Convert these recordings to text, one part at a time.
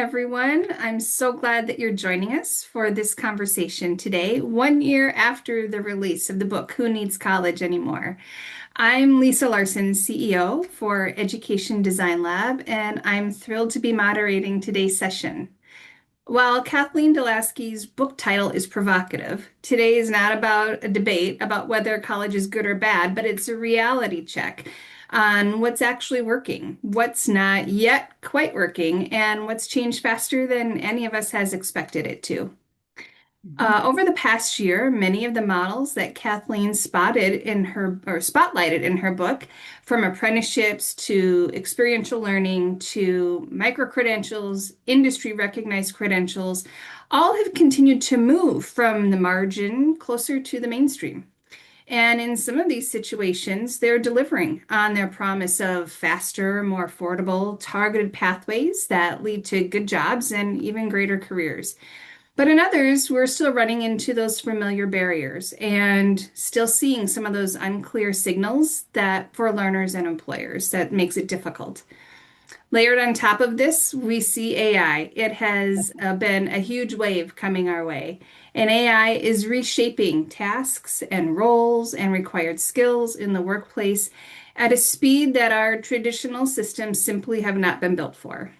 everyone. I'm so glad that you're joining us for this conversation today, 1 year after the release of the book, Who Needs College Anymore? I'm Lisa Larson, CEO for Education Design Lab, and I'm thrilled to be moderating today's session. While Kathleen deLaski's book title is provocative, today is not about a debate about whether college is good or bad, but it's a reality check on what's actually working, what's not yet quite working, and what's changed faster than any of us has expected it to. Over the past year, many of the models that Kathleen spotlighted in her book, from apprenticeships to experiential learning to micro-credentials, industry-recognized credentials, all have continued to move from the margin closer to the mainstream. And in some of these situations, they're delivering on their promise of faster, more affordable, targeted pathways that lead to good jobs and even greater careers. But in others, we're still running into those familiar barriers and still seeing some of those unclear signals that for learners and employers that makes it difficult. Layered on top of this, we see AI. It has been a huge wave coming our way, and AI is reshaping tasks and roles and required skills in the workplace at a speed that our traditional systems simply have not been built for.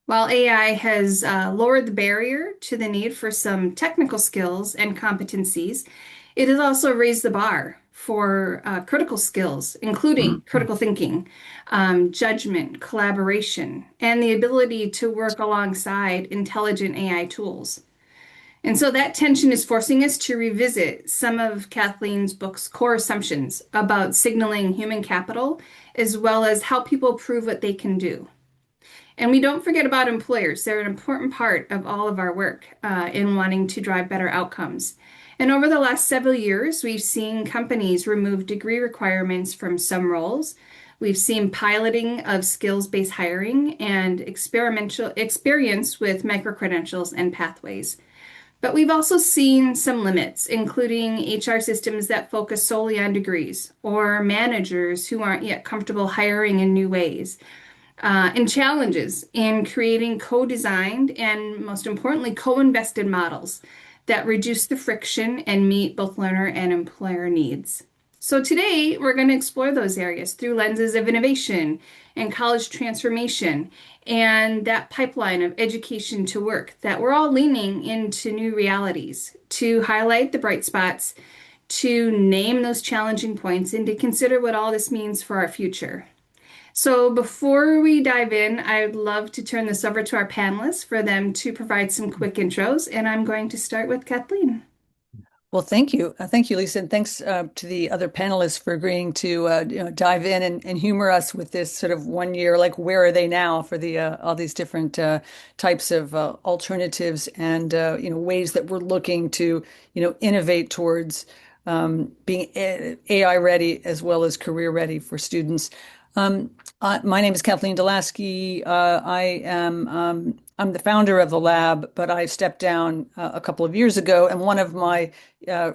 While AI has lowered the barrier to the need for some technical skills and competencies, it has also raised the bar for critical skills, including critical thinking, judgment, collaboration, and the ability to work alongside intelligent AI tools. And so that tension is forcing us to revisit some of Kathleen's book's core assumptions about signaling human capital, as well as how people prove what they can do. And we don't forget about employers. They're an important part of all of our work in wanting to drive better outcomes. And over the last several years, we've seen companies remove degree requirements from some roles. We've seen piloting of skills-based hiring and experimental experience with micro-credentials and pathways. But we've also seen some limits, including HR systems that focus solely on degrees or managers who aren't yet comfortable hiring in new ways. And challenges in creating co-designed and, most importantly, co-invested models that reduce the friction and meet both learner and employer needs. So today, we're going to explore those areas through lenses of innovation and college transformation and that pipeline of education to work that we're all leaning into new realities to highlight the bright spots, to name those challenging points, and to consider what all this means for our future. So before we dive in, I'd love to turn this over to our panelists for them to provide some quick intros, and I'm going to start with Kathleen. Well, thank you. Thank you, Lisa. And thanks to the other panelists for agreeing to dive in and humor us with this sort of 1 year, like, where are they now for the all these different types of alternatives and ways that we're looking to innovate towards being AI ready as well as career ready for students. My name is Kathleen deLaski. I'm the founder of the lab, but I stepped down a couple of years ago, and one of my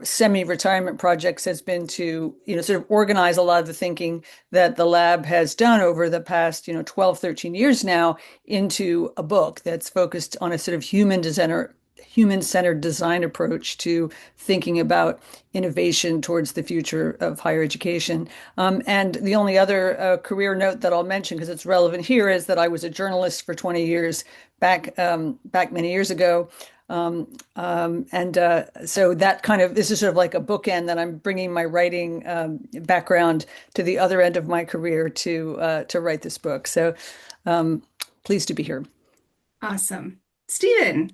semi-retirement projects has been to sort of organize a lot of the thinking that the lab has done over the past 12, 13 years now into a book that's focused on a sort of human-centered design approach to thinking about innovation towards the future of higher education. And the only other career note that I'll mention, because it's relevant here, is that I was a journalist for 20 years back many years ago. So that kind of, this is sort of like a bookend that I'm bringing my writing background to the other end of my career to write this book. So pleased to be here. Awesome. Stephen.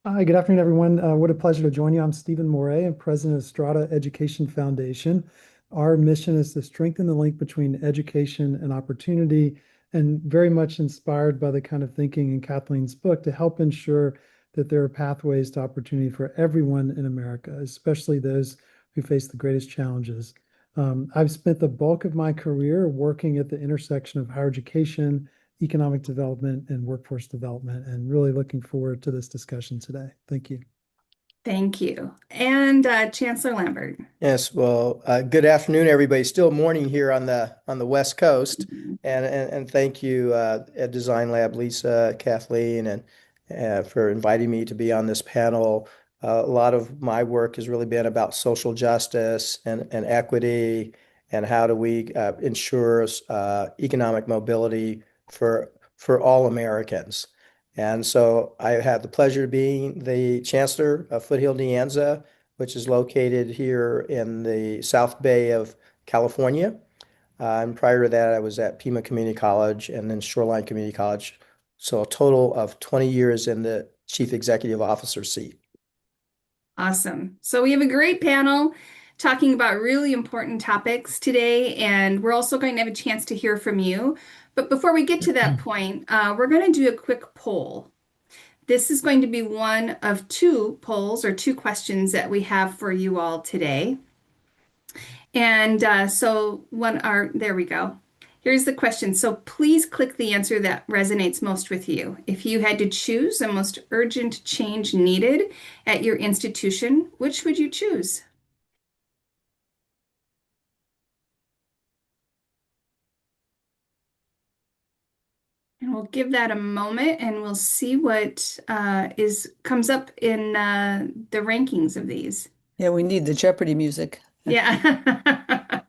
Hi, good afternoon, everyone. What a pleasure to join you. I'm Stephen Moret. I'm president of Strada Education Foundation. Our mission is to strengthen the link between education and opportunity, and very much inspired by the kind of thinking in Kathleen's book to help ensure that there are pathways to opportunity for everyone in America, especially those who face the greatest challenges. I've spent the bulk of my career working at the intersection of higher education, economic development, and workforce development, and really looking forward to this discussion today. Thank you. Thank you. And Chancellor Lambert. Yes, well, good afternoon, everybody. Still morning here on the West Coast, and thank you, at Design Lab, Lisa, Kathleen, and for inviting me to be on this panel. A lot of my work has really been about social justice and equity, and how do we ensure economic mobility for all Americans. And so I had the pleasure of being the Chancellor of Foothill-DeAnza, which is located here in the South Bay of California. And prior to that, I was at Pima Community College and then Shoreline Community College. So a total of 20 years in the Chief Executive Officer seat. Awesome. So we have a great panel talking about really important topics today, and we're also going to have a chance to hear from you. But before we get to that point, we're going to do a quick poll. This is going to be one of two polls or two questions that we have for you all today. And there we go. Here's the question. So please click the answer that resonates most with you. If you had to choose the most urgent change needed at your institution, which would you choose? And we'll give that a moment and we'll see what comes up in the rankings of these. Yeah, we need the Jeopardy music. Yeah.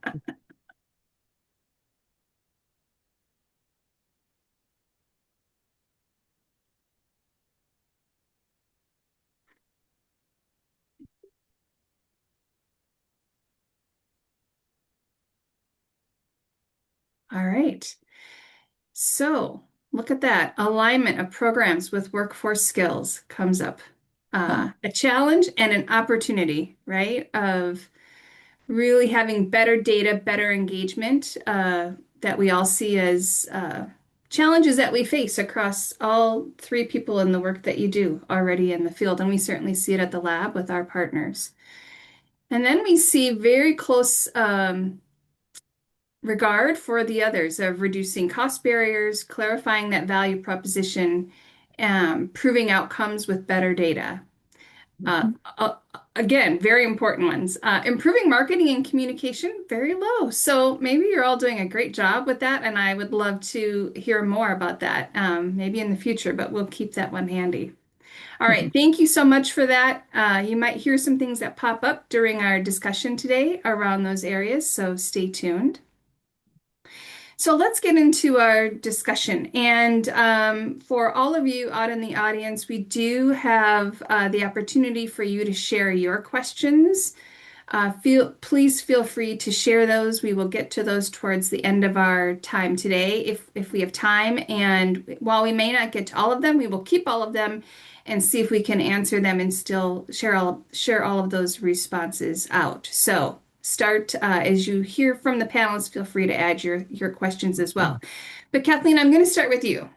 All right. So look at that. Alignment of programs with workforce skills comes up. A challenge and an opportunity, right? Of really having better data, better engagement that we all see as challenges that we face across all three people in the work that you do already in the field. And we certainly see it at the lab with our partners. And then we see very close regard for the others of reducing cost barriers, clarifying that value proposition, proving outcomes with better data. Uh, uh, Again, very important ones. Improving marketing and communication, very low. So maybe you're all doing a great job with that, and I would love to hear more about that, maybe in the future, but we'll keep that one handy. All right, thank you so much for that. You might hear some things that pop up during our discussion today around those areas, so stay tuned. So let's get into our discussion. And for all of you out in the audience, we do have the opportunity for you to share your questions. Please feel free to share those. We will get to those towards the end of our time today if we have time. And while we may not get to all of them, we will keep all of them and see if we can answer them and still share all of those responses out. So start as you hear from the panelists, feel free to add your questions as well. But Kathleen, I'm going to start with you.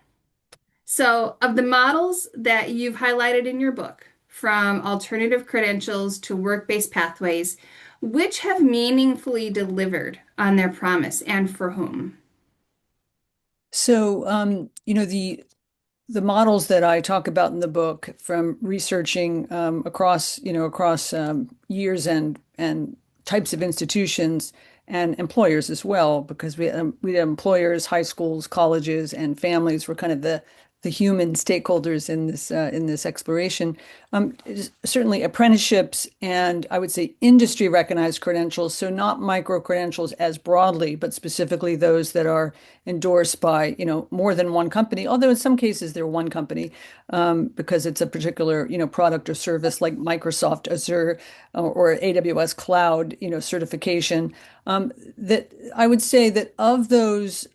So of the models that you've highlighted in your book, from alternative credentials to work-based pathways, which have meaningfully delivered on their promise and for whom? So, the models that I talk about in the book, from researching across years and types of institutions and employers as well, because we had employers, high schools, colleges, and families were kind of the human stakeholders in this exploration. Certainly apprenticeships and I would say industry recognized credentials, so not micro credentials as broadly, but specifically those that are endorsed by more than one company. Although in some cases they're one company because it's a particular product or service like Microsoft Azure or AWS Cloud certification. That I would say that of the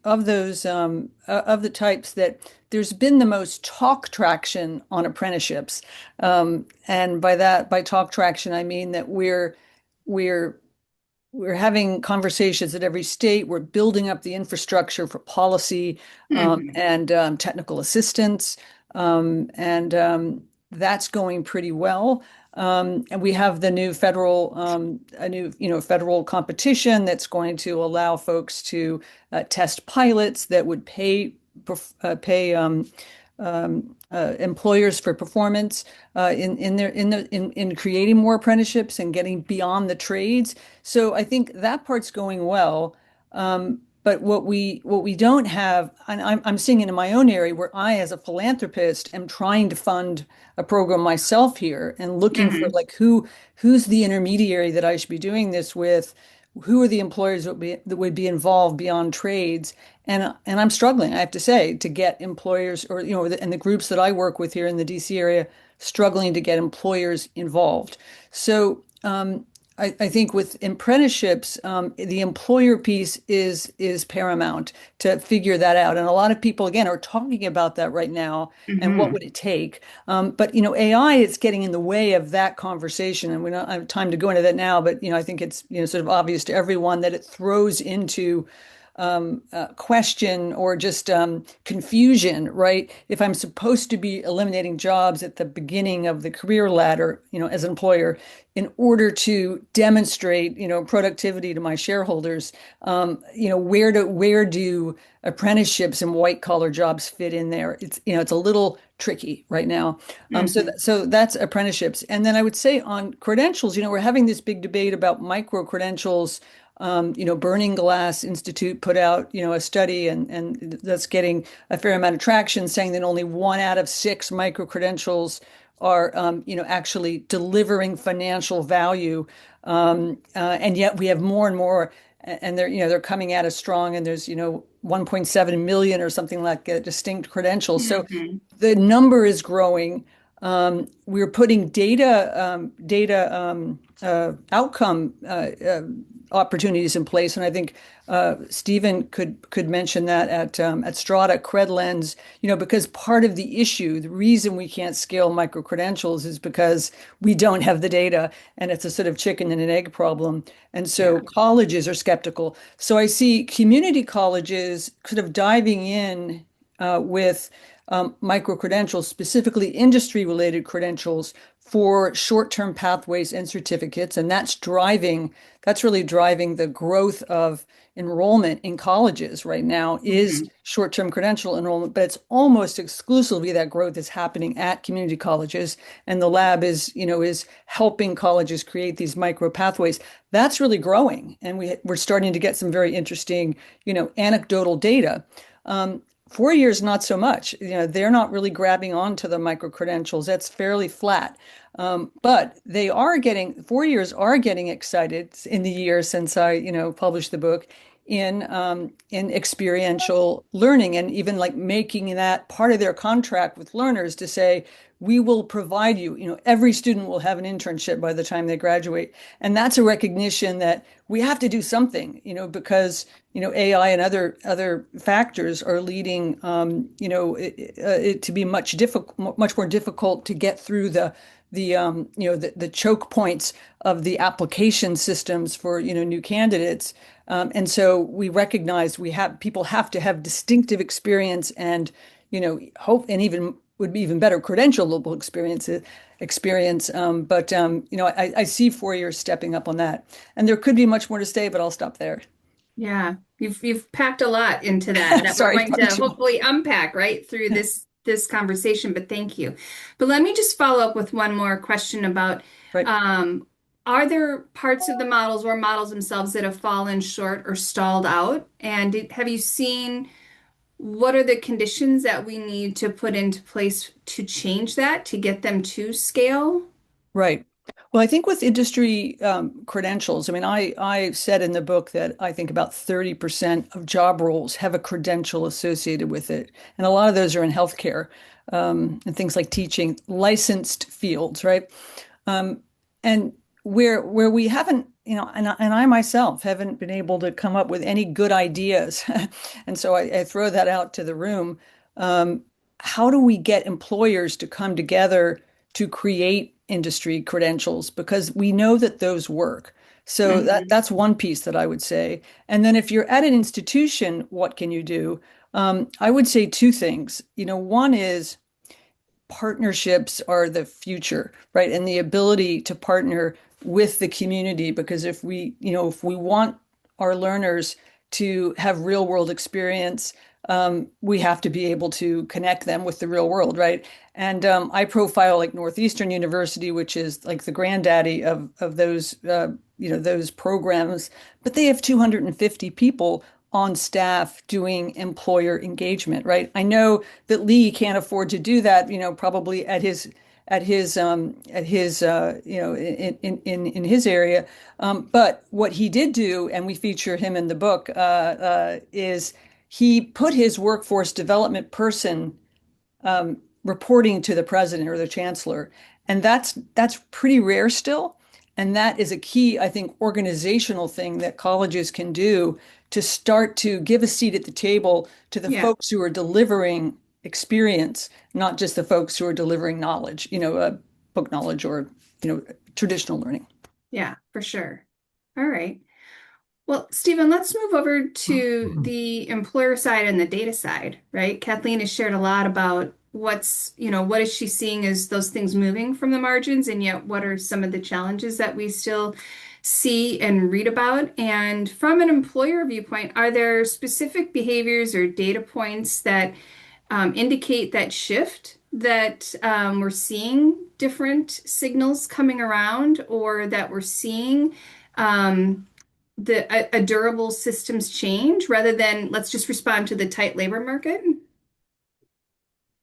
types that there's been the most talk traction on apprenticeships. And by talk traction, I mean that we're having conversations at every state. We're building up the infrastructure for policy and technical assistance. And that's going pretty well. And we have the new federal competition that's going to allow folks to test pilots that would pay employers for performance in creating more apprenticeships and getting beyond the trades. So I think that part's going well. But what we don't have, and I'm seeing it in my own area where I, as a philanthropist, am trying to fund a program myself here and looking for Hmm. like who's the intermediary that I should be doing this with, who are the employers that would be involved beyond trades, and I'm struggling, I have to say, to get employers or and the groups that I work with here in the DC area struggling to get employers involved. So I think with apprenticeships, the employer piece is paramount to figure that out. And a lot of people, again, are talking about that right now. And what Hmm. would it take? But AI is getting in the way of that conversation, and we don't have time to go into that now. But I think it's sort of obvious to everyone that it throws into question or just confusion, right? If I'm supposed to be eliminating jobs at the beginning of the career ladder, as an employer, in order to demonstrate, productivity to my shareholders, where do apprenticeships and white collar jobs fit in there? It's a little tricky right now. Hmm. So that's apprenticeships, and then I would say on credentials, we're having this big debate about micro credentials. Burning Glass Institute put out, a study and that's getting a fair amount of traction, saying that only 1 out of 6 micro credentials are, actually delivering financial value. And yet we have more and more, and they're coming at us strong. And there's, 1.7 million or something like distinct credentials. So Hmm. the number is growing. We're putting data outcome opportunities in place, and I think Stephen could mention that at Strada CredLens, because part of the issue, the reason we can't scale micro credentials is because we don't have the data, and it's a sort of chicken and an egg problem. And so Yeah. colleges are skeptical. So I see community colleges sort of diving in with micro credentials, specifically industry related credentials for short-term pathways and certificates. And that's really driving the growth of enrollment in colleges right now is Hmm. short-term credential enrollment, but it's almost exclusively that growth is happening at community colleges. And the lab is helping colleges create these micro pathways. That's really growing. And we're starting to get some very interesting, anecdotal data. 4 years, not so much. They're not really grabbing onto the micro credentials. That's fairly flat. But 4 years are getting excited in the year since I, published the book in experiential learning and even like making that part of their contract with learners to say, we will provide you, every student will have an internship by the time they graduate. And that's a recognition that we have to do something, because AI and other factors are leading it to be much more difficult to get through the choke points of the application systems for new candidates. And so we recognize people have to have distinctive experience and hope, and even would be even better credentialable experience. But I see 4 years stepping up on that, and there could be much more to say, but I'll stop there. Yeah. You've packed a lot into that we're Sorry, going probably to too much. hopefully unpack right through this conversation, but thank you. But let me just follow up with one more question about Right. um, are there parts of the models or models themselves that have fallen short or stalled out? And have you seen what are the conditions that we need to put into place to change that, to get them to scale? Right. Well, I think with industry credentials, I mean, I said in the book that I think about 30% of job roles have a credential associated with it. And a lot of those are in healthcare, and things like teaching, licensed fields, right? Um, and where we haven't, and I myself haven't been able to come up with any good ideas. And so I throw that out to the room. Um, how do we get employers to come together to create industry credentials? Because we know that those work. So Hmm. that's one piece that I would say. And then if you're at an institution, what can you do? I would say two things. One is partnerships are the future, right? And the ability to partner with the community, because if we want our learners to have real world experience, we have to be able to connect them with the real world, right? And I profile like Northeastern University, which is like the granddaddy of those those programs, but they have 250 people on staff doing employer engagement, right? I know that Lee can't afford to do that, probably in his area. But what he did do, and we feature him in the book, is he put his workforce development person reporting to the president or the chancellor, and that's pretty rare still. And that is a key, I think, organizational thing that colleges can do to start to give a seat at the table to the Yeah. folks who are delivering experience, not just the folks who are delivering knowledge, book knowledge or, traditional learning. Yeah, for sure. All right. Well, Stephen, let's move over to the employer side and the data side, right? Kathleen has shared a lot about what is she seeing as those things moving from the margins, and yet what are some of the challenges that we still see and read about? And from an employer viewpoint, are there specific behaviors or data points that indicate that shift that we're seeing different signals coming around, or that we're seeing a durable systems change rather than let's just respond to the tight labor market?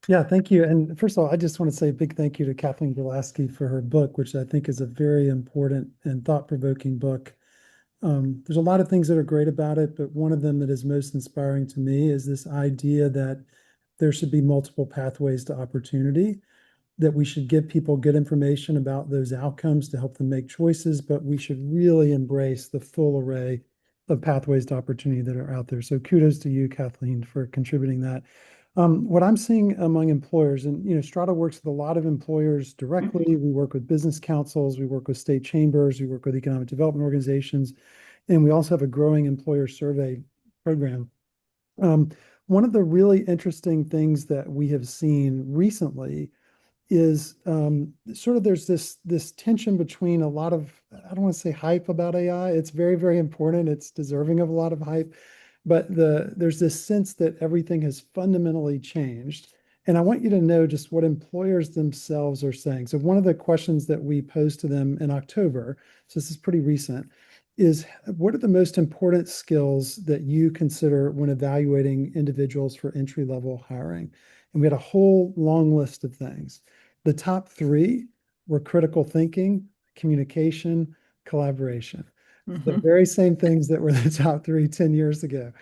Yeah, thank you. And first of all, I just want to say a big thank you to Kathleen deLaski for her book, which I think is a very important and thought-provoking book. There's a lot of things that are great about it, but one of them that is most inspiring to me is this idea that there should be multiple pathways to opportunity, that we should give people good information about those outcomes to help them make choices, but we should really embrace the full array of pathways to opportunity that are out there. So kudos to you, Kathleen, for contributing that. What I'm seeing among employers, and Strada works with a lot of employers directly. We work with business councils, we work with state chambers, we work with economic development organizations, and we also have a growing employer survey program. One of the really interesting things that we have seen recently is sort of there's this tension between a lot of, I don't want to say hype about AI. It's very, very important. It's deserving of a lot of hype. But there's this sense that everything has fundamentally changed. And I want you to know just what employers themselves are saying. So one of the questions that we posed to them in October, so this is pretty recent, is what are the most important skills that you consider when evaluating individuals for entry-level hiring? And we had a whole long list of things. The top three were critical thinking, communication, collaboration. The very same things that were the top three 10 years ago.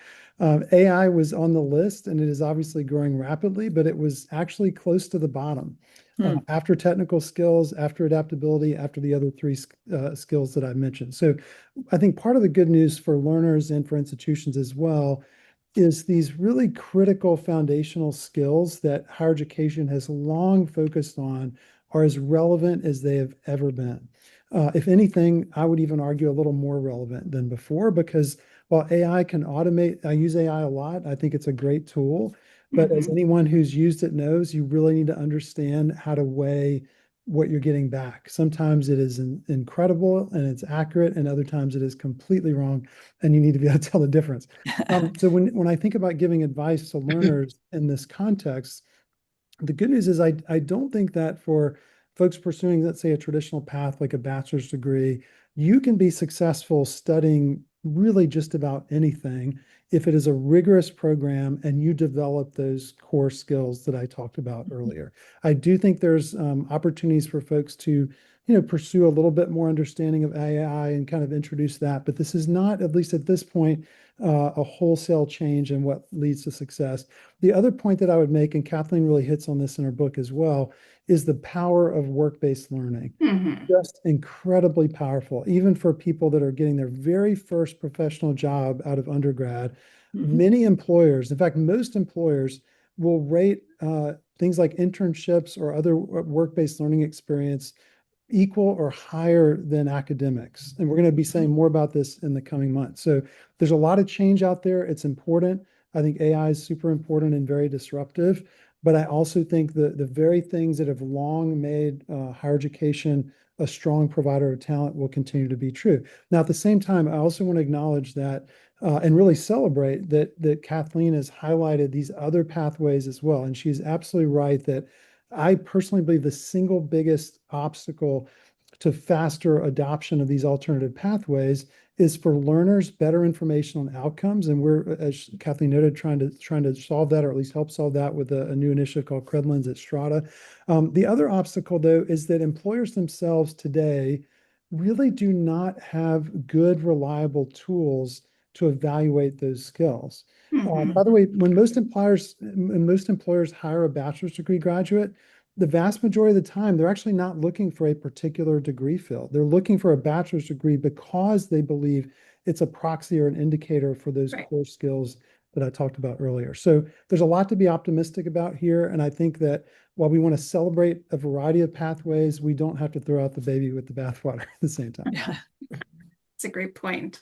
AI was on the list, and it is obviously growing rapidly, but it was actually close to the bottom. After technical skills, after adaptability, after the other three skills that I mentioned. So I think part of the good news for learners and for institutions as well is these really critical foundational skills that higher education has long focused on are as relevant as they have ever been. If anything, I would even argue a little more relevant than before, because while AI can automate, I use AI a lot. I think it's a great tool, but as anyone who's used it knows, you really need to understand how to weigh what you're getting back. Sometimes it is incredible and it's accurate, and other times it is completely wrong, and you need to be able to tell the difference. So when I think about giving advice to learners in this context, the good news is I don't think that for folks pursuing, let's say, a traditional path like a bachelor's degree, you can be successful studying really just about anything if it is a rigorous program and you develop those core skills that I talked about earlier. I do think there's opportunities for folks to pursue a little bit more understanding of AI and kind of introduce that, but this is not, at least at this point, a wholesale change in what leads to success. The other point that I would make, and Kathleen really hits on this in her book as well, is the power of work-based learning. Just incredibly powerful, even for people that are getting their very first professional job out of undergrad. Many employers, in fact, most employers will rate things like internships or other work-based learning experience equal or higher than academics. And we're going to be saying more about this in the coming months. So there's a lot of change out there. It's important. I think AI is super important and very disruptive. But I also think the very things that have long made higher education a strong provider of talent will continue to be true. Now, at the same time, I also want to acknowledge that and really celebrate that Kathleen has highlighted these other pathways as well. And she's absolutely right that I personally believe the single biggest obstacle to faster adoption of these alternative pathways is for learners better information on outcomes. And we're, as Kathleen noted, trying to solve that, or at least help solve that with a new initiative called Credlens at Strada. The other obstacle, though, is that employers themselves today really do not have good, reliable tools to evaluate those skills. By the way, when most employers hire a bachelor's degree graduate, the vast majority of the time, they're actually not looking for a particular degree field. They're looking for a bachelor's degree because they believe it's a proxy or an indicator for those Right. core skills that I talked about earlier. So there's a lot to be optimistic about here. And I think that while we want to celebrate a variety of pathways, we don't have to throw out the baby with the bathwater at the same time. Yeah. It's a great point.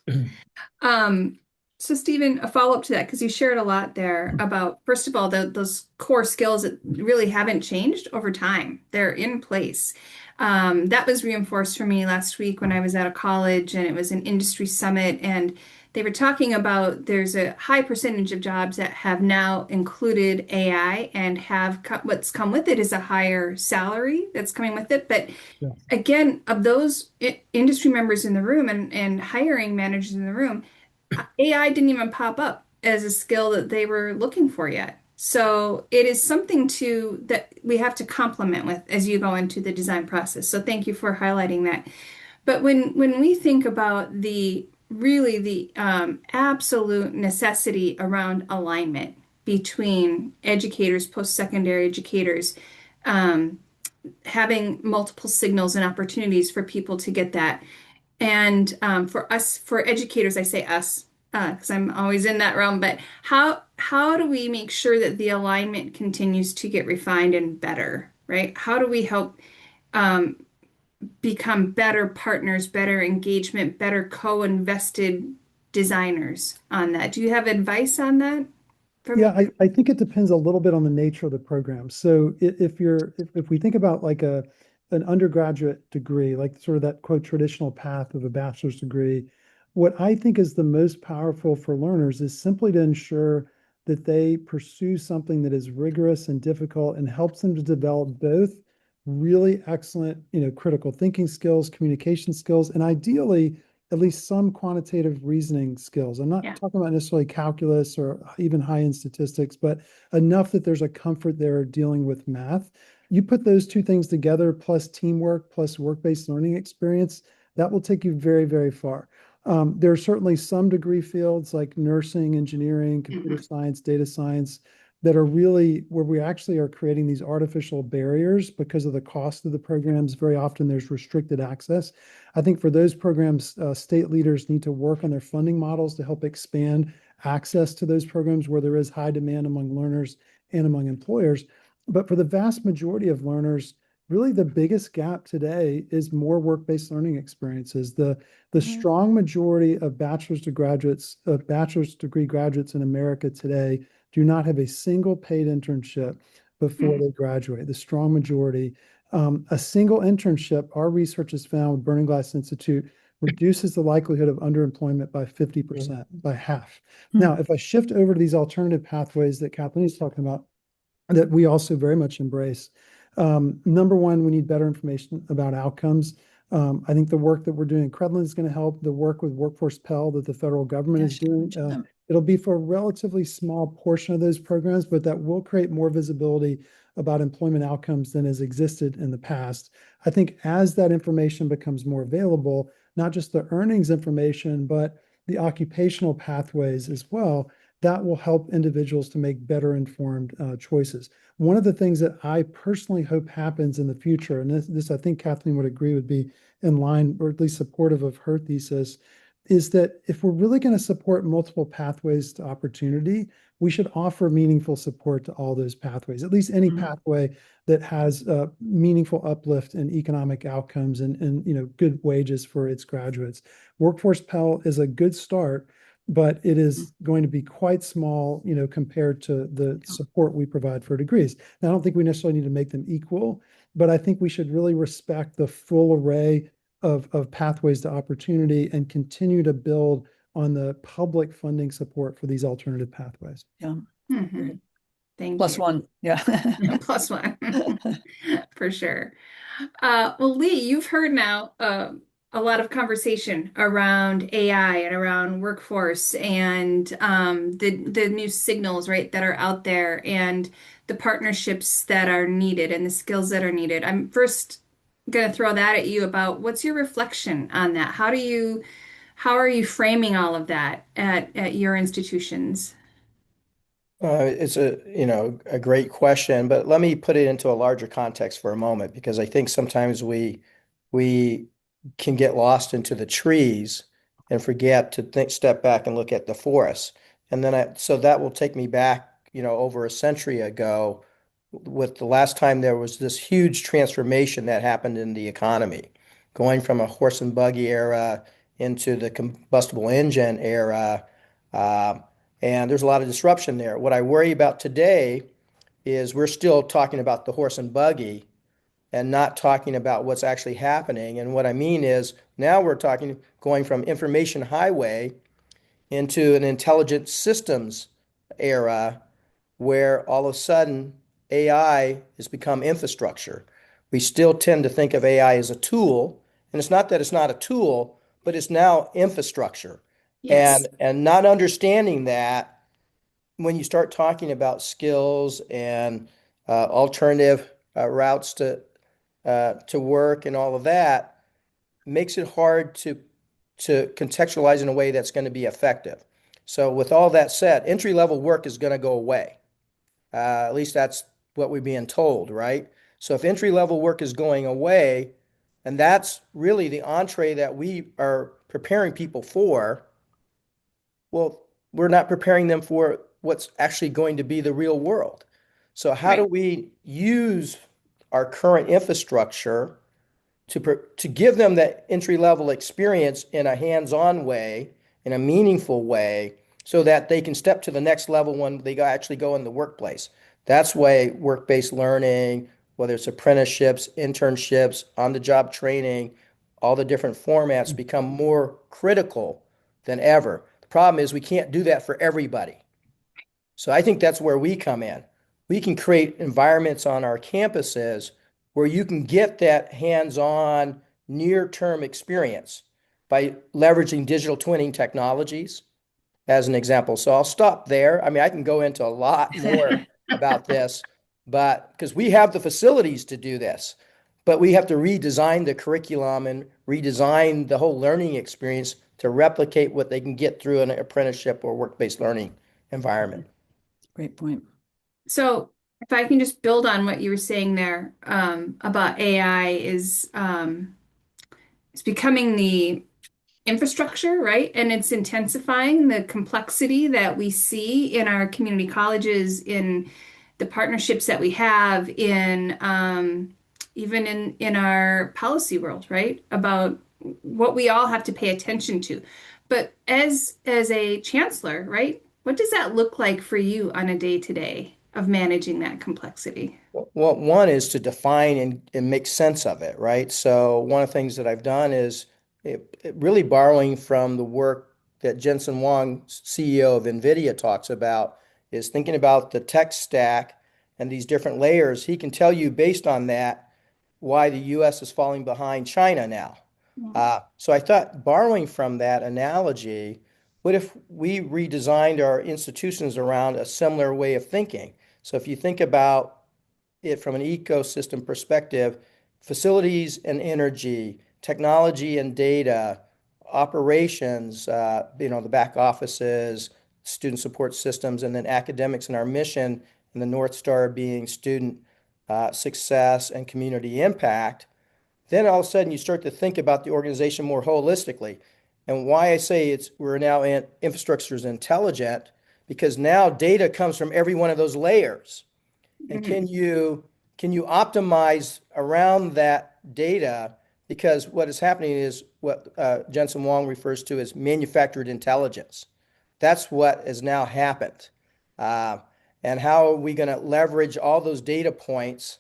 So Stephen, a follow-up to that, because you shared a lot there about, first of all, those core skills that really haven't changed over time. They're in place. That was reinforced for me last week when I was at a college and it was an industry summit, and they were talking about there's a high percentage of jobs that have now included AI and have what's come with it is a higher salary that's coming with it. But Yeah. again, of those industry members in the room and hiring managers in the room, AI didn't even pop up as a skill that they were looking for yet. So it is something that we have to complement with as you go into the design process. So thank you for highlighting that. But when we think about the absolute necessity around alignment between educators, post-secondary educators, having multiple signals and opportunities for people to get that. And for us, for educators, I say us, because I'm always in that realm, but how do we make sure that the alignment continues to get refined and better, right? How do we help become better partners, better engagement, better co-invested designers on that? Do you have advice on that? Yeah, I think it depends a little bit on the nature of the program. So if we think about like an undergraduate degree, like sort of that quote traditional path of a bachelor's degree, what I think is the most powerful for learners is simply to ensure that they pursue something that is rigorous and difficult and helps them to develop both really excellent, critical thinking skills, communication skills, and ideally at least some quantitative reasoning skills. I'm not Yeah. talking about necessarily calculus or even high-end statistics, but enough that there's a comfort there dealing with math. You put those two things together, plus teamwork, plus work-based learning experience, that will take you very, very far. There are certainly some degree fields like nursing, engineering, computer science, data science, that are really where we actually are creating these artificial barriers because of the cost of the programs. Very often there's restricted access. I think for those programs, state leaders need to work on their funding models to help expand access to those programs where there is high demand among learners and among employers. But for the vast majority of learners, really the biggest gap today is more work-based learning experiences. The strong majority of bachelor's degree graduates in America today do not have a single paid internship before they graduate, the strong majority. A single internship, our research has found with Burning Glass Institute, reduces the likelihood of underemployment by 50%, by half. Now, if I shift over to these alternative pathways that Kathleen is talking about, that we also very much embrace, number one, we need better information about outcomes. I think the work that we're doing in Credlens is going to help. The work with Workforce Pell that the federal government is doing, it'll be for a relatively small portion of those programs, but that will create more visibility about employment outcomes than has existed in the past. I think as that information becomes more available, not just the earnings information, but the occupational pathways as well, that will help individuals to make better informed choices. One of the things that I personally hope happens in the future, and this I think Kathleen would agree would be in line, or at least supportive of her thesis, is that if we're really going to support multiple pathways to opportunity, we should offer meaningful support to all those pathways, at least any pathway that has meaningful uplift in economic outcomes and good wages for its graduates. Workforce Pell is a good start, but it is going to be quite small, compared to the support we provide for degrees. Now, I don't think we necessarily need to make them equal, but I think we should really respect the full array of pathways to opportunity and continue to build on the public funding support for these alternative pathways. Yeah. Mhm. Thank Plus you. one. Yeah. Plus one, for sure. Well, Lee, you've heard now a lot of conversation around AI and around workforce and the new signals, right, that are out there and the partnerships that are needed and the skills that are needed. I'm first going to throw that at you about what's your reflection on that? How are you framing all of that at your institutions? It's a great question, but let me put it into a larger context for a moment because I think sometimes we can get lost into the trees and forget to step back and look at the forest. And then so that will take me back, over a century ago with the last time there was this huge transformation that happened in the economy, going from a horse and buggy era into the combustible engine era. Uh, and there's a lot of disruption there. What I worry about today is we're still talking about the horse and buggy and not talking about what's actually happening. And what I mean is now we're talking going from information highway into an intelligent systems era where all of a sudden AI has become infrastructure. We still tend to think of AI as a tool, and it's not that it's not a tool, but it's now infrastructure. Yes. And not understanding that when you start talking about skills and alternative routes to work and all of that, makes it hard to contextualize in a way that's going to be effective. So with all that said, entry level work is going to go away. At least that's what we're being told, right? So if entry level work is going away, and that's really the entree that we are preparing people for, well, we're not preparing them for what's actually going to be the real world. So how do Right. we use our current infrastructure to give them that entry level experience in a hands-on way, in a meaningful way, so that they can step to the next level when they actually go in the workplace. That's why work-based learning, whether it's apprenticeships, internships, on-the-job training, all the different formats become more critical than ever. The problem is we can't do that for everybody. So I think that's where we come in. We can create environments on our campuses where you can get that hands-on, near-term experience by leveraging digital twinning technologies as an example. So I'll stop there. I mean, I can go into a lot more about this, but because we have the facilities to do this, but we have to redesign the curriculum and redesign the whole learning experience to replicate what they can get through an apprenticeship or work-based learning environment. Great point. So if I can just build on what you were saying there, about AI is becoming the infrastructure, right? And it's intensifying the complexity that we see in our community colleges, in the partnerships that we have, in even in our policy world, right? About what we all have to pay attention to. But as a chancellor, right? What does that look like for you on a day-to-day of managing that complexity? Well, one is to define and make sense of it, right? So one of the things that I've done is really borrowing from the work that Jensen Huang, CEO of NVIDIA, talks about, is thinking about the tech stack and these different layers. He can tell you based on that why the US is falling behind China now. So I thought borrowing from that analogy, what if we redesigned our institutions around a similar way of thinking? So if you think about it from an ecosystem perspective, facilities and energy, technology and data, operations, the back offices, student support systems, and then academics and our mission, and the North Star being student success and community impact. Then all of a sudden you start to think about the organization more holistically. And why I say we're now in infrastructure is intelligent, because now data comes from every one of those layers. And Mhm. can you optimize around that data? Because what is happening is what Jensen Huang refers to as manufactured intelligence. That's what has now happened. Uh, and how are we going to leverage all those data points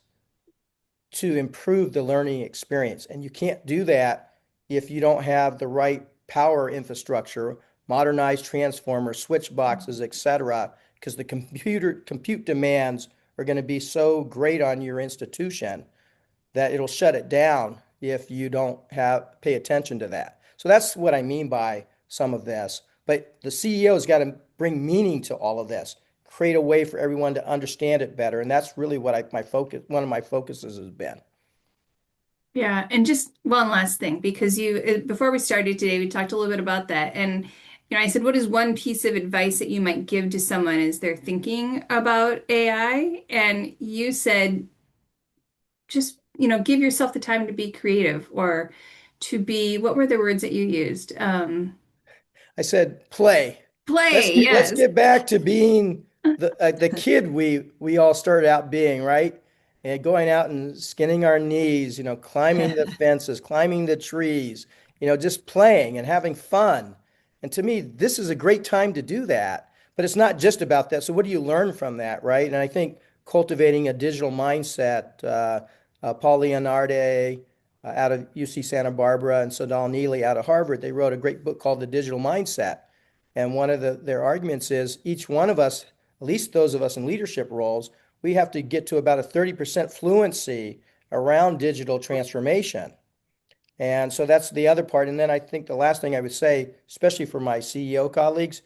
to improve the learning experience? And you can't do that if you don't have the right power infrastructure, modernized transformers, switch boxes, etc., because the compute demands are going to be so great on your institution that it'll shut it down if you don't pay attention to that. So that's what I mean by some of this. But the CEO's got to bring meaning to all of this, create a way for everyone to understand it better, and that's really what one of my focuses has been. Yeah, and just one last thing, because before we started today, we talked a little bit about that. And I said, what is one piece of advice that you might give to someone as they're thinking about AI? And you said, just, give yourself the time to be creative or to be, what were the words that you used? I said, play. Let's Play, yes. get back to being the kid we all started out being, right? And going out and skinning our knees, climbing the fences, climbing the trees, just playing and having fun. And to me, this is a great time to do that. But it's not just about that. So what do you learn from that, right? And I think cultivating a digital mindset, Paul Leonardi out of UC Santa Barbara and Sodal Neely out of Harvard, they wrote a great book called The Digital Mindset. And one of their arguments is each one of us, at least those of us in leadership roles, we have to get to about a 30% fluency around digital transformation. And so that's the other part. And then I think the last thing I would say, especially for my CEO colleagues,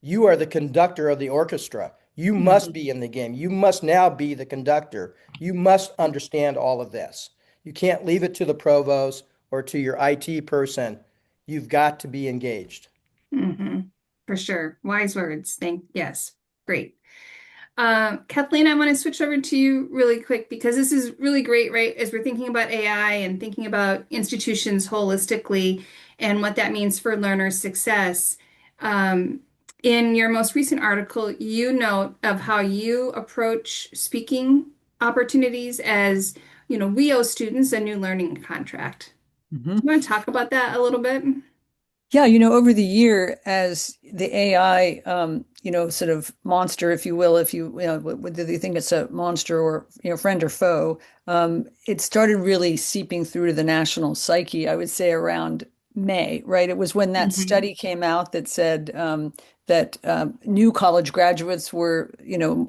you are the conductor of the orchestra. You must be in the game. You must now be the conductor. You must understand all of this. You can't leave it to the provost or to your IT person. You've got to be engaged. Mm-hmm. For sure. Wise words. Yes. Great. Kathleen, I want to switch over to you really quick because this is really great, right? As we're thinking about AI and thinking about institutions holistically and what that means for learner success. In your most recent article, you note of how you approach speaking opportunities as, we owe students a new learning contract. Mm-hmm. Do you want to talk about that a little bit? Yeah, over the year, as the AI, sort of monster, if you will, whether you think it's a monster or, friend or foe, it started really seeping through to the national psyche, I would say around May, right? It was when that study came out that said that new college graduates were,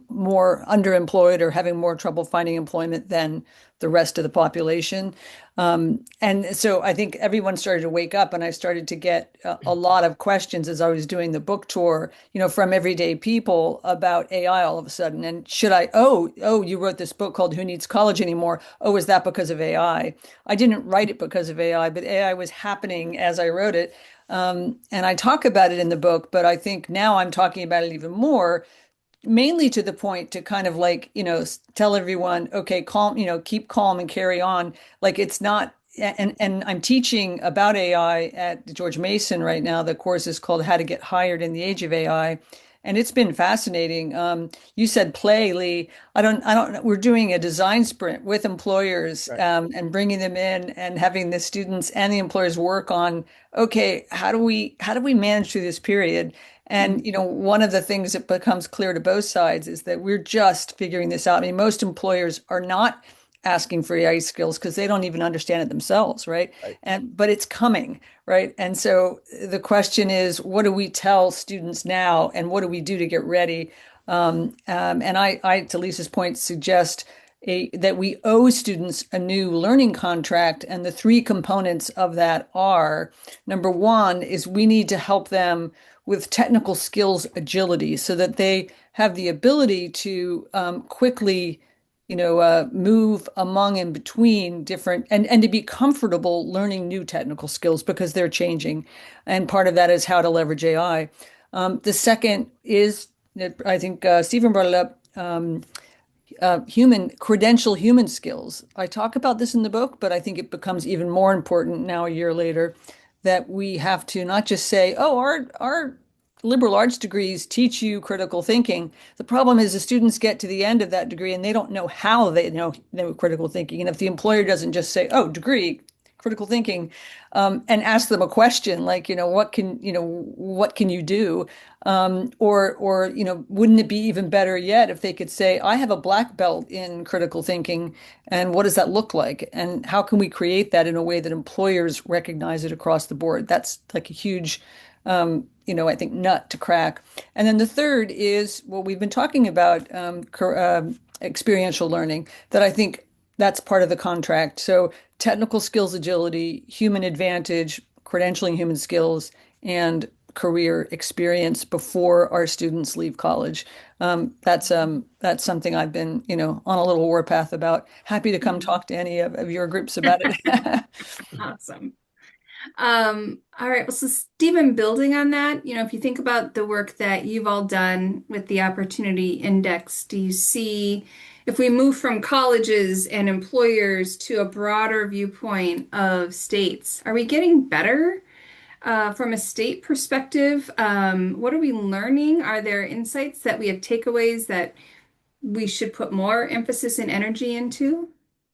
more underemployed or having more trouble finding employment than the rest of the population. And so I think everyone started to wake up, and I started to get a lot of questions as I was doing the book tour, from everyday people about AI all of a sudden. And you wrote this book called Who Needs College Anymore? Oh, is that because of AI? I didn't write it because of AI, but AI was happening as I wrote it. And I talk about it in the book, but I think now I'm talking about it even more, mainly to the point to kind of tell everyone, okay, calm, keep calm and carry on. Like it's not, and I'm teaching about AI at George Mason right now. The course is called How to Get Hired in the Age of AI. And it's been fascinating. You said play, Lee. We're doing a design sprint with employers, Right. And bringing them in and having the students and the employers work on, okay, how do we manage through this period? And, one of the things that becomes clear to both sides is that we're just figuring this out. I mean, most employers are not asking for AI skills because they don't even understand it themselves, right? Right. But it's coming, right? And so the question is, what do we tell students now, and what do we do to get ready? And I, to Lisa's point, suggest that we owe students a new learning contract, and the three components of that are: number one is we need to help them with technical skills agility so that they have the ability to quickly move among and between different and to be comfortable learning new technical skills because they're changing. And part of that is how to leverage AI. The second is, I think Stephen brought it up, human skills. I talk about this in the book, but I think it becomes even more important now a year later that we have to not just say, oh, our liberal arts degrees teach you critical thinking. The problem is the students get to the end of that degree and they don't know how they know critical thinking. And if the employer doesn't just say, oh, degree, critical thinking, and ask them a question like, what can you do? Or wouldn't it be even better yet if they could say, I have a black belt in critical thinking, and what does that look like? And how can we create that in a way that employers recognize it across the board? That's like a huge I think nut to crack. And then the third is what we've been talking about, experiential learning, that I think that's part of the contract. So technical skills agility, human advantage, credentialing human skills, and career experience before our students leave college. That's something I've been, on a little warpath about. Happy to come talk to any of your groups about it. Awesome. All right. Well, so Stephen, building on that, if you think about the work that you've all done with the Opportunity Index, do you see if we move from colleges and employers to a broader viewpoint of states, are we getting better from a state perspective? What are we learning? Are there insights that we have takeaways that we should put more emphasis and energy into?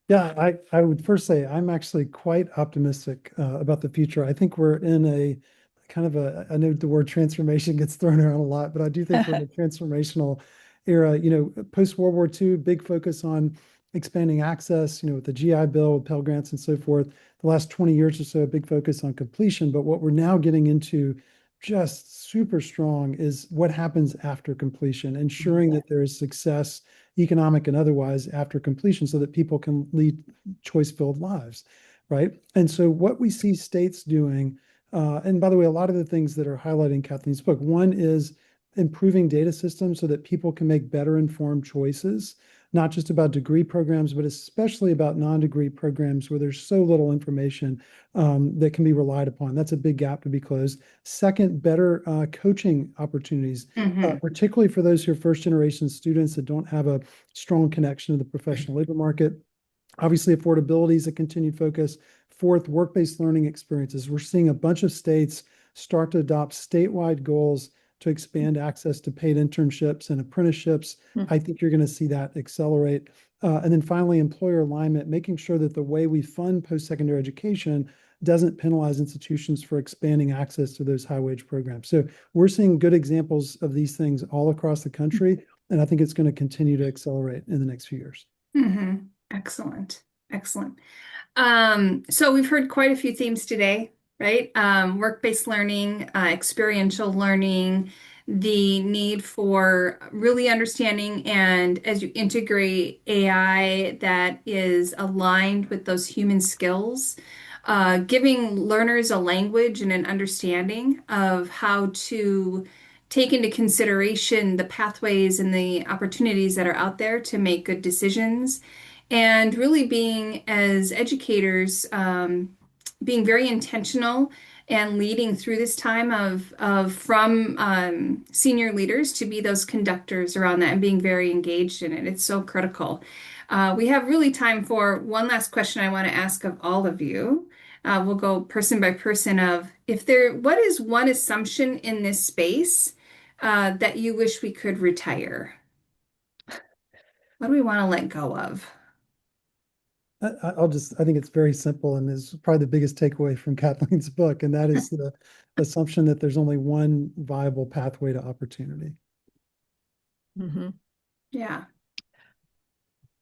Yeah, I would first say I'm actually quite optimistic about the future. I think we're in a kind of I know the word transformation gets thrown around a lot, but I do think we're in a transformational era. Post World War II, big focus on expanding access, with the GI Bill, with Pell Grants and so forth. The last 20 years or so, a big focus on completion. But what we're now getting into just super strong is what happens after completion, ensuring that there is success, economic and otherwise, after completion so that people can lead choice-filled lives, right? And so what we see states doing, and by the way, a lot of the things that are highlighted in Kathleen's book, one is improving data systems so that people can make better informed choices, not just about degree programs, but especially about non-degree programs where there's so little information that can be relied upon. That's a big gap to be closed. Second, better coaching opportunities, particularly for those who are first generation students that don't have a strong connection to the professional labor market. Obviously, affordability is a continued focus. Fourth, work-based learning experiences. We're seeing a bunch of states start to adopt statewide goals to expand access to paid internships and apprenticeships. I think you're going to see that accelerate. And then finally, employer alignment, making sure that the way we fund post-secondary education doesn't penalize institutions for expanding access to those high-wage programs. So we're seeing good examples of these things all across the country, and I think it's going to continue to accelerate in the next few years. Excellent. Excellent. So we've heard quite a few themes today, right? Work-based learning, experiential learning, the need for really understanding and as you integrate AI that is aligned with those human skills, giving learners a language and an understanding of how to take into consideration the pathways and the opportunities that are out there to make good decisions and really being as educators, being very intentional and leading through this time of from senior leaders to be those conductors around that and being very engaged in it. It's so critical. We have really time for one last question I want to ask of all of you. We'll go person by person of what is one assumption in this space that you wish we could retire? What do we want to let go of? I think it's very simple and is probably the biggest takeaway from Kathleen's book, and that is the assumption that there's only one viable pathway to opportunity. Yeah.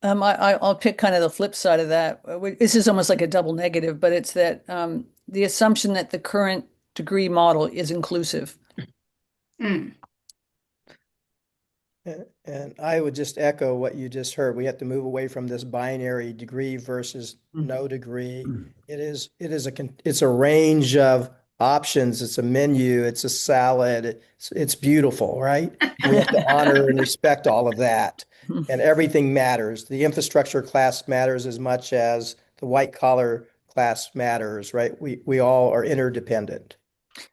I'll pick kind of the flip side of that. This is almost like a double negative, but it's that the assumption that the current degree model is inclusive. And I would just echo what you just heard. We have to move away from this binary degree versus no degree. It's a range of options. It's a menu. It's a salad. It's beautiful, right? We have to honor and respect all of that. And everything matters. The infrastructure class matters as much as the white collar class matters, right? We all are interdependent.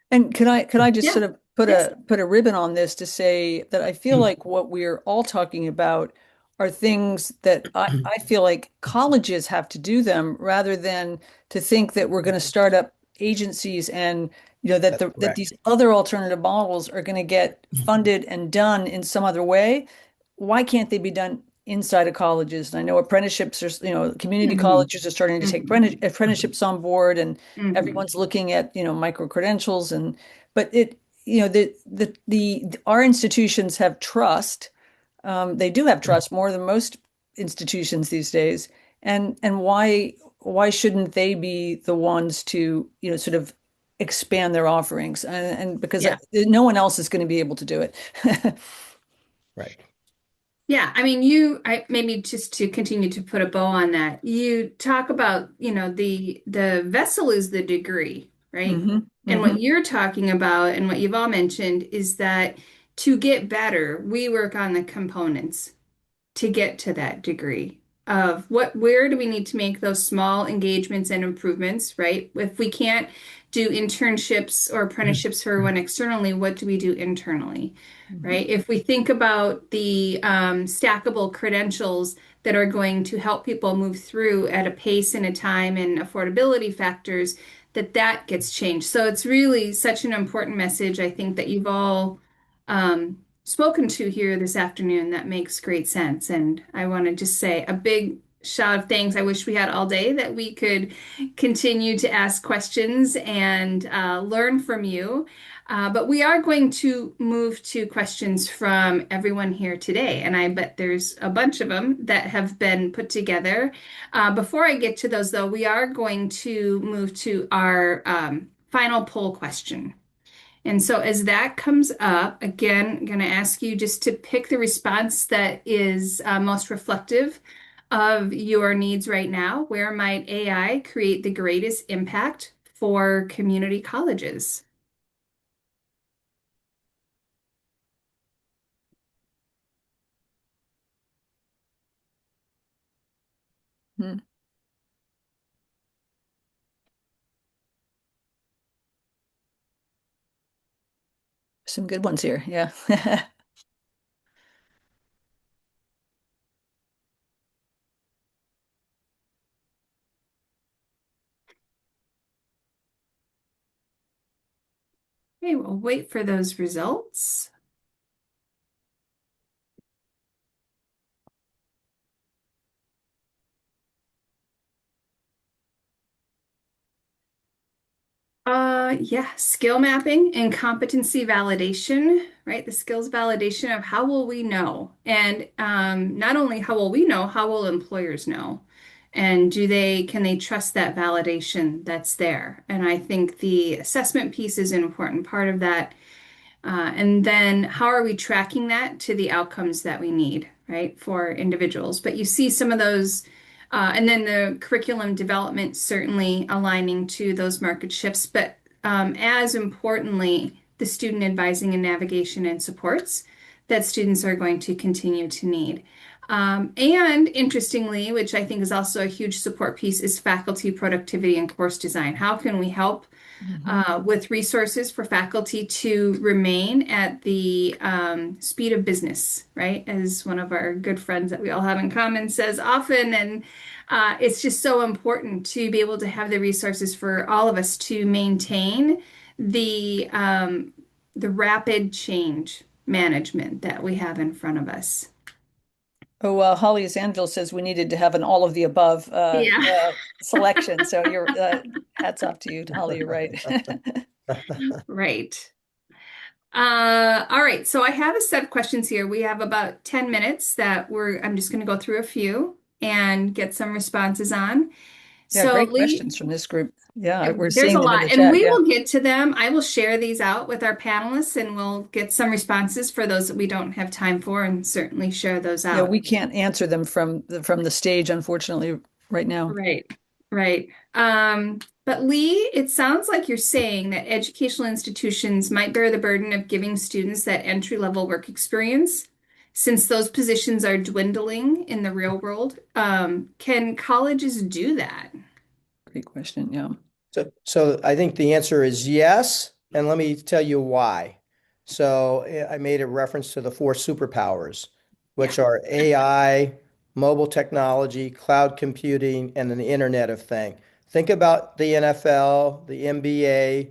And could I just sort of put a ribbon on this to say that I feel like what we're all talking about are things that I feel like colleges have to do them rather than to think that we're going to start up agencies and that these other alternative models are going to get funded and done in some other way. Why can't they be done inside of colleges? And I know apprenticeships are, community colleges are starting to take apprenticeships on board, and everyone's looking at, micro credentials but our institutions have trust. They do have trust more than most institutions these days. And why shouldn't they be the ones to, sort of expand their offerings, and because Yeah. no one else is going to be able to do it. Right. Yeah, I mean, maybe just to continue to put a bow on that, you talk about, the vessel is the degree, right? Hmm. And Hmm. what you're talking about and what you've all mentioned is that to get better, we work on the components to get to that degree of where do we need to make those small engagements and improvements, right? If we can't do internships or apprenticeships for everyone externally, what do we do internally, right? If we think about the stackable credentials that are going to help people move through at a pace and a time and affordability factors, that gets changed. So it's really such an important message, I think, that you've all spoken to here this afternoon. That makes great sense. And I want to just say a big shout of thanks. I wish we had all day that we could continue to ask questions and learn from you. But we are going to move to questions from everyone here today. And I bet there's a bunch of them that have been put together. Before I get to those, though, we are going to move to our final poll question. And so as that comes up, again, I'm going to ask you just to pick the response that is most reflective of your needs right now. Where might AI create the greatest impact for community colleges? Hmm. Some good ones here. Yeah. Okay, we'll wait for those results. Yeah, skill mapping and competency validation, right? The skills validation of how will we know? And not only how will we know, how will employers know? And can they trust that validation that's there? And I think the assessment piece is an important part of that. And then how are we tracking that to the outcomes that we need, right, for individuals? But you see some of those, and then the curriculum development certainly aligning to those market shifts. But as importantly, the student advising and navigation and supports that students are going to continue to need. And interestingly, which I think is also a huge support piece, is faculty productivity and course design. How can we help Mhm. with resources for faculty to remain at the speed of business, right? As one of our good friends that we all have in common says often. And it's just so important to be able to have the resources for all of us to maintain the rapid change management that we have in front of us. Oh, Holly Zanville says we needed to have an all of the above Yeah. selection. So you're hats off to you, Holly. You're right. Right. All right, so I have a set of questions here. We have about 10 minutes I'm just going to go through a few and get some responses on. Yeah, So great Lee, questions from this group. Yeah, we're there's seeing a them in lot, the and chat. we Yeah. will get to them. I will share these out with our panelists and we'll get some responses for those that we don't have time for and certainly share those Yeah, out. we can't answer them from the stage, unfortunately, right now. Right, right. But Lee, it sounds like you're saying that educational institutions might bear the burden of giving students that entry-level work experience, since those positions are dwindling in the real world. Can colleges do that? Great question. Yeah. So I think the answer is yes, and let me tell you why. So I made a reference to the four superpowers, Yeah. which are AI, mobile technology, cloud computing, and the Internet of Things. Think about the NFL, the NBA,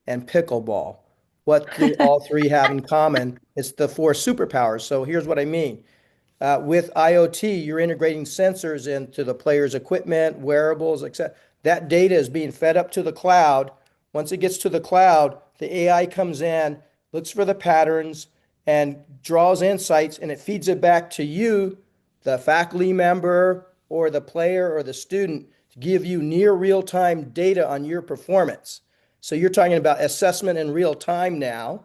and pickleball. What do all three have in common? It's the four superpowers. So here's what I mean. With IoT, you're integrating sensors into the player's equipment, wearables, etc. That data is being fed up to the cloud. Once it gets to the cloud, the AI comes in, looks for the patterns, and draws insights, and it feeds it back to you, the faculty member, or the player, or the student, to give you near real-time data on your performance. So you're talking about assessment in real time now.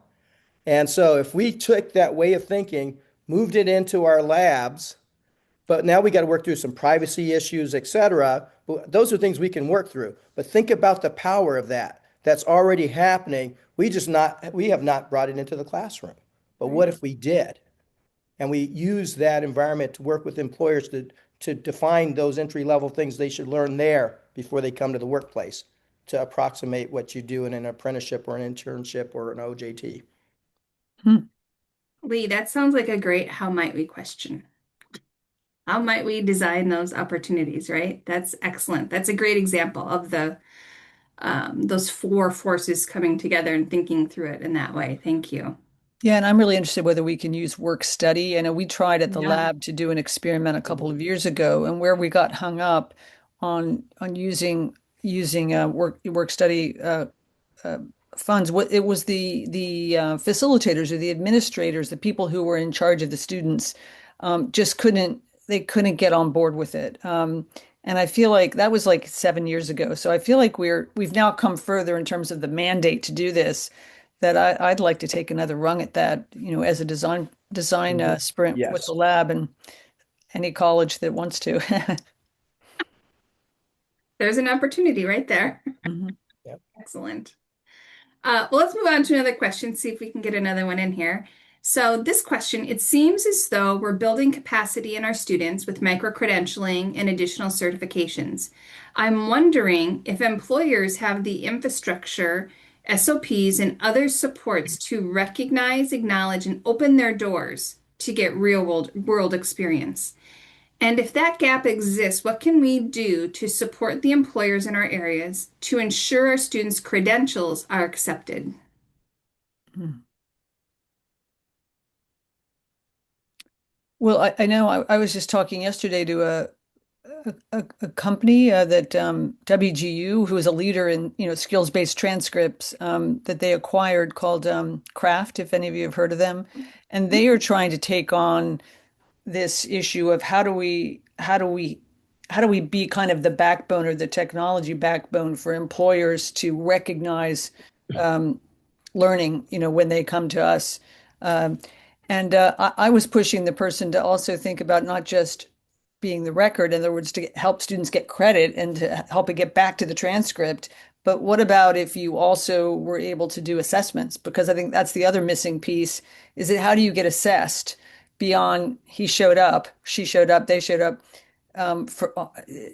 And so if we took that way of thinking, moved it into our labs, but now we got to work through some privacy issues, et cetera. But those are things we can work through. But think about the power of that. That's already happening. We have not brought it into the classroom. But what if we did? And we use that environment to work with employers to define those entry level things they should learn there before they come to the workplace to approximate what you do in an apprenticeship or an internship or an OJT. Hmm. Lee, that sounds like a great how might we question. How might we design those opportunities, right? That's excellent. That's a great example of the those four forces coming together and thinking through it in that way. Thank you. Yeah, and I'm really interested whether we can use work study. I know we tried at the Yeah. lab to do an experiment a couple of years ago, and where we got hung up on using work study uh, funds. What it was the facilitators or the administrators, the people who were in charge of the students, just couldn't get on board with it. And I feel like that was like 7 years ago. So I feel like we've now come further in terms of the mandate to do this. That I'd like to take another rung at that, as a design Mhm. sprint with Yes. the lab and any college that wants to. There's an opportunity right there. Mhm. Yep. Excellent. Well, let's move on to another question, see if we can get another one in here. So this question, it seems as though we're building capacity in our students with micro-credentialing and additional certifications. I'm wondering if employers have the infrastructure, SOPs, and other supports to recognize, acknowledge, and open their doors to get real world experience. And if that gap exists, what can we do to support the employers in our areas to ensure our students' credentials are accepted? Mhm. Well, I know I was just talking yesterday to a company that WGU, who is a leader in skills-based transcripts that they acquired called Craft, if any of you have heard of them, and they are trying to take on this issue of how do we be kind of the backbone or the technology backbone for employers to recognize um, learning, when they come to us. Um, and I was pushing the person to also think about not just being the record, in other words, to help students get credit and to help it get back to the transcript. But what about if you also were able to do assessments? Because I think that's the other missing piece, is that how do you get assessed beyond he showed up, she showed up, they showed up?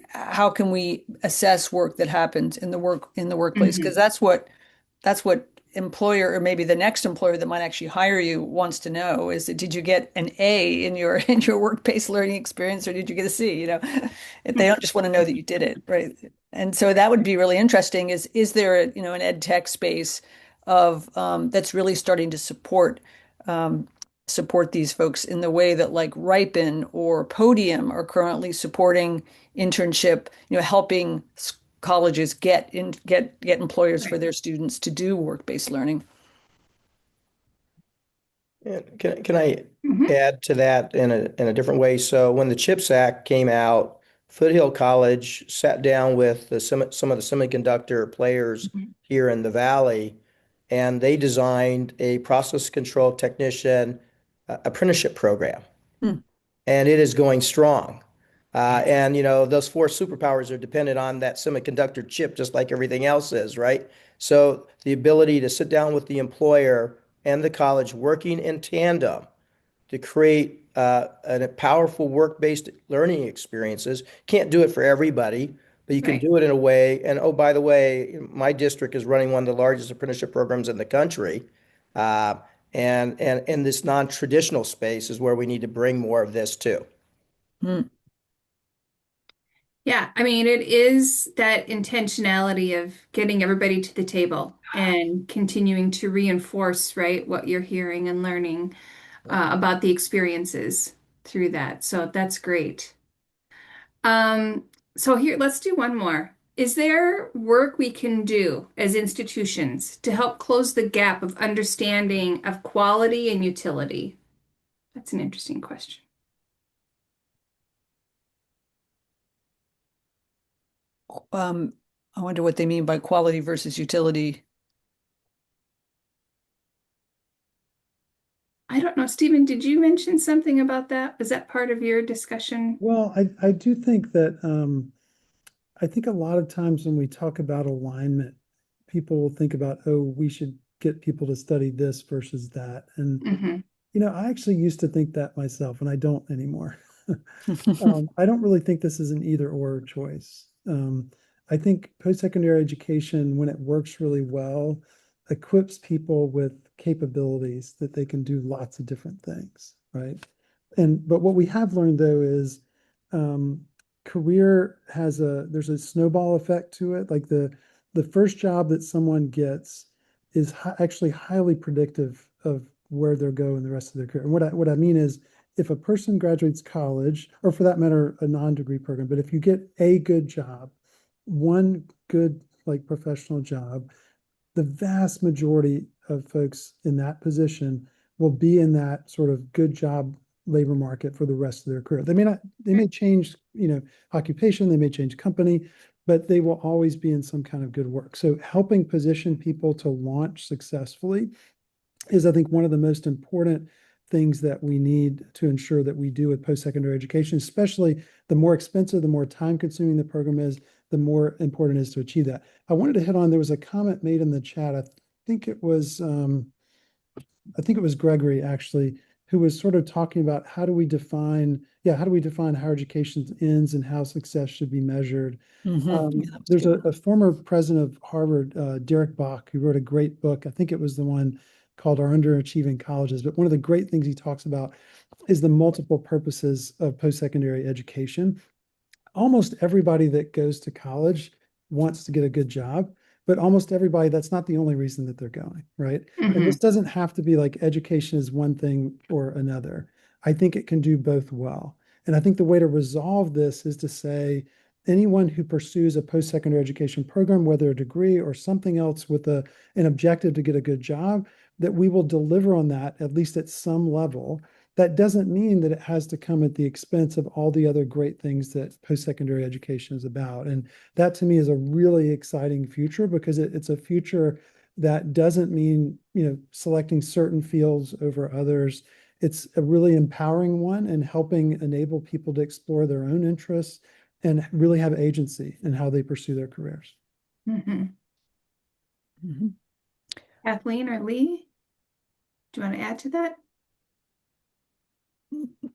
How can we assess work that happens in the workplace? Because Mhm. that's what employer, or maybe the next employer that might actually hire you, wants to know is that, did you get an A in your work-based learning experience, or did you get a C? If they don't just want to know that you did it, right? And so that would be really interesting. Is there an ed tech space of that's really starting to support these folks in the way that like Ripen or Podium are currently supporting internship, helping colleges get employers for Right. their students to do work-based learning. And can I Mhm. add to that in a different way? So when the CHIPS Act came out, Foothill College sat down with some of the semiconductor players Mhm. here in the valley, and they designed a process control technician apprenticeship program, Hmm. and it is going strong. And those four superpowers are dependent on that semiconductor chip, just like everything else is, right? So the ability to sit down with the employer and the college working in tandem to create a powerful work-based learning experiences. Can't do it for everybody, but you can Right. do it in a way. And oh, by the way, my district is running one of the largest apprenticeship programs in the country. Uh, and in this non-traditional space is where we need to bring more of this too. Hmm. Yeah, I mean, it is that intentionality of getting everybody to the table and continuing to reinforce, right, what you're hearing and learning about the experiences through that. So that's great. Um, so here, let's do one more. Is there work we can do as institutions to help close the gap of understanding of quality and utility? That's an interesting question. Um, I wonder what they mean by quality versus utility. don't know, Stephen, did you mention something about that? Was that part of your discussion? Well, I do think that I think a lot of times when we talk about alignment, people will think about, oh, we should get people to study this versus that. And, Hmm. I actually used to think that myself, and I don't anymore. I don't really think this is an either or choice. I think post-secondary education, when it works really well, equips people with capabilities that they can do lots of different things, right? But what we have learned though is um, career there's a snowball effect to it. Like the first job that someone gets is actually highly predictive of where they'll go in the rest of their career. And what I mean is if a person graduates college, or for that matter, a non-degree program, but if you get a good job, one good like professional job, the vast majority of folks in that position will be in that sort of good job labor market for the rest of their career. They may change, occupation, they may change company, but they will always be in some kind of good work. So helping position people to launch successfully is, I think, one of the most important things that we need to ensure that we do with post-secondary education, especially the more expensive, the more time consuming the program is, the more important it is to achieve that. I wanted to hit on, there was a comment made in the chat. Think it was, I think it was Gregory actually, who was sort of talking about how do we define higher education ends and how success should be measured. Yeah, that was There's good. a former president of Harvard, Derek Bach, who wrote a great book. I think it was the one called Our Underachieving Colleges. But one of the great things he talks about is the multiple purposes of post-secondary education. Almost everybody that goes to college wants to get a good job, but almost everybody, that's not the only reason that they're going, right? And Hmm. this doesn't have to be like education is one thing or another. I think it can do both well. And I think the way to resolve this is to say anyone who pursues a post-secondary education program, whether a degree or something else with an objective to get a good job, that we will deliver on that at least at some level. That doesn't mean that it has to come at the expense of all the other great things that post-secondary education is about. And that to me is a really exciting future because it's a future that doesn't mean, selecting certain fields over others. It's a really empowering one and helping enable people to explore their own interests and really have agency in how they pursue their careers. Hmm. Mhm. Kathleen or Lee, do you want to add to that?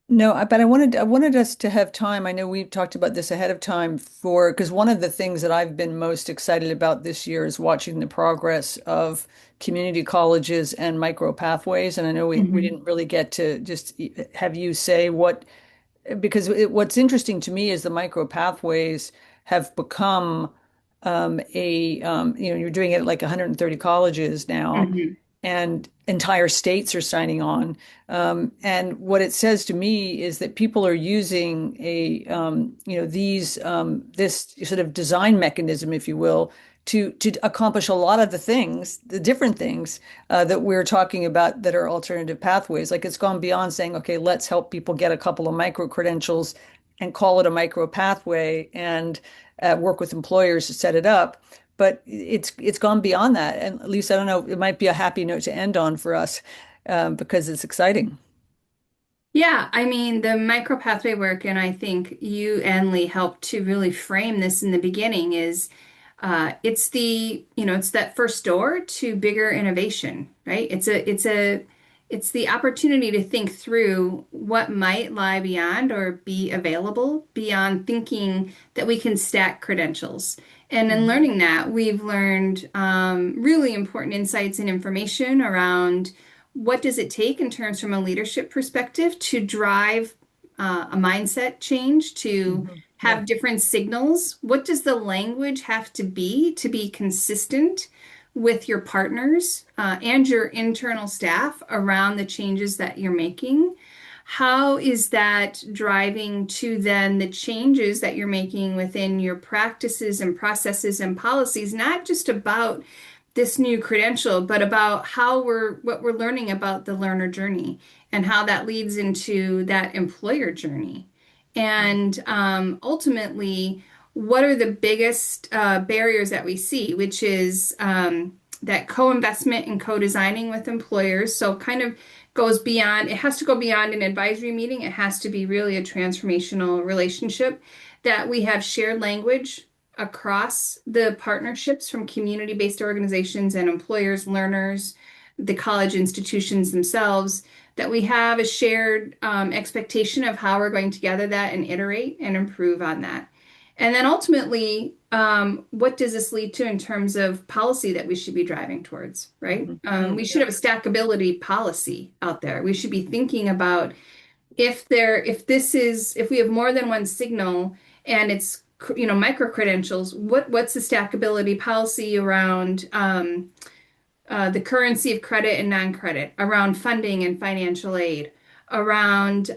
No, but I wanted us to have time. I know we talked about this ahead of time because one of the things that I've been most excited about this year is watching the progress of community colleges and micro pathways. And I know we Hmm. didn't really get to just have you say because what's interesting to me is the micro pathways have become you're doing it at like 130 colleges now, Hmm. and entire states are signing on. And what it says to me is that people are using this sort of design mechanism, if you will, to accomplish a lot of the different things that we're talking about that are alternative pathways. Like it's gone beyond saying, okay, let's help people get a couple of micro credentials and call it a micro pathway and work with employers to set it up. But it's gone beyond that. And at least I don't know, it might be a happy note to end on for us because it's exciting. Yeah, I mean, the micro pathway work, and I think you and Lee helped to really frame this in the beginning, is it's that first door to bigger innovation, right? It's the opportunity to think through what might lie beyond or be available beyond thinking that we can stack credentials. And in Mhm. learning that, we've learned really important insights and information around what does it take in terms from a leadership perspective to drive a mindset change, to Yeah. have different signals? What does the language have to be consistent with your partners and your internal staff around the changes that you're making? How is that driving to then the changes that you're making within your practices and processes and policies, not just about this new credential, but about what we're learning about the learner journey and how that leads into that employer journey. And ultimately, what are the biggest barriers that we see, which is that co-investment and co-designing with employers. So kind of goes beyond, it has to go beyond an advisory meeting. It has to be really a transformational relationship, that we have shared language across the partnerships from community-based organizations and employers, learners, the college institutions themselves, that we have a shared expectation of how we're going to gather that and iterate and improve on that. And then ultimately, what does this lead to in terms of policy that we should be driving towards, right? We should have a stackability policy out there. We should be thinking about if we have more than one signal and it's, micro credentials, what's the stackability policy around the currency of credit and non-credit, around funding and financial aid, around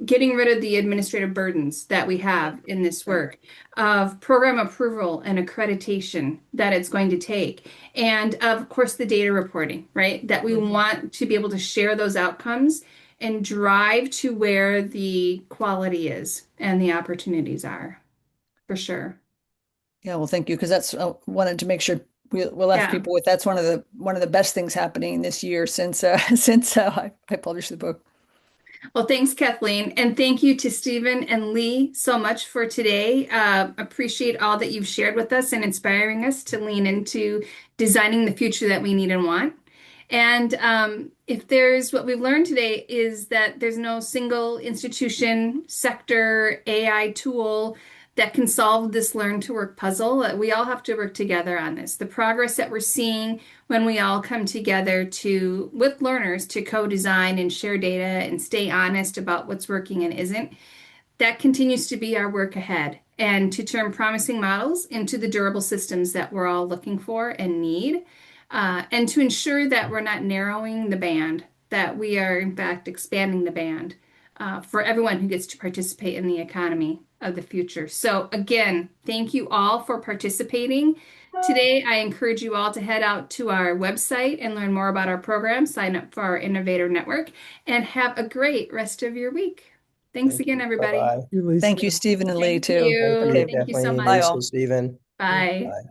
getting rid of the administrative burdens that we have in this work, of program approval and accreditation that it's going to take, and of course the data reporting, right? That we want to be able to share those outcomes and drive to where the quality is and the opportunities are, for sure. Yeah, well, thank you, because that's wanted to make sure we left people with, that's one of the best things happening this year since I published the book. Well, thanks, Kathleen. And thank you to Stephen and Lee so much for today. Appreciate all that you've shared with us and inspiring us to lean into designing the future that we need and want. And what we've learned today is that there's no single institution, sector, AI tool that can solve this learn to work puzzle. We all have to work together on this. The progress that we're seeing when we all come together with learners to co-design and share data and stay honest about what's working and isn't, that continues to be our work ahead, and to turn promising models into the durable systems that we're all looking for and need, and to ensure that we're not narrowing the band, that we are in fact expanding the band for everyone who gets to participate in the economy of the future. So again, thank you all for participating. Today, I encourage you all to head out to our website and learn more about our program, sign up for our Innovator Network, and have a great rest of your week. Thanks again, everybody. Bye-bye. You, Lisa. Thank you, Stephen and Lee, Thank too. you. Okay. Thank you so Kathleen, much. Bye Lisa, all. Stephen. Bye. Bye.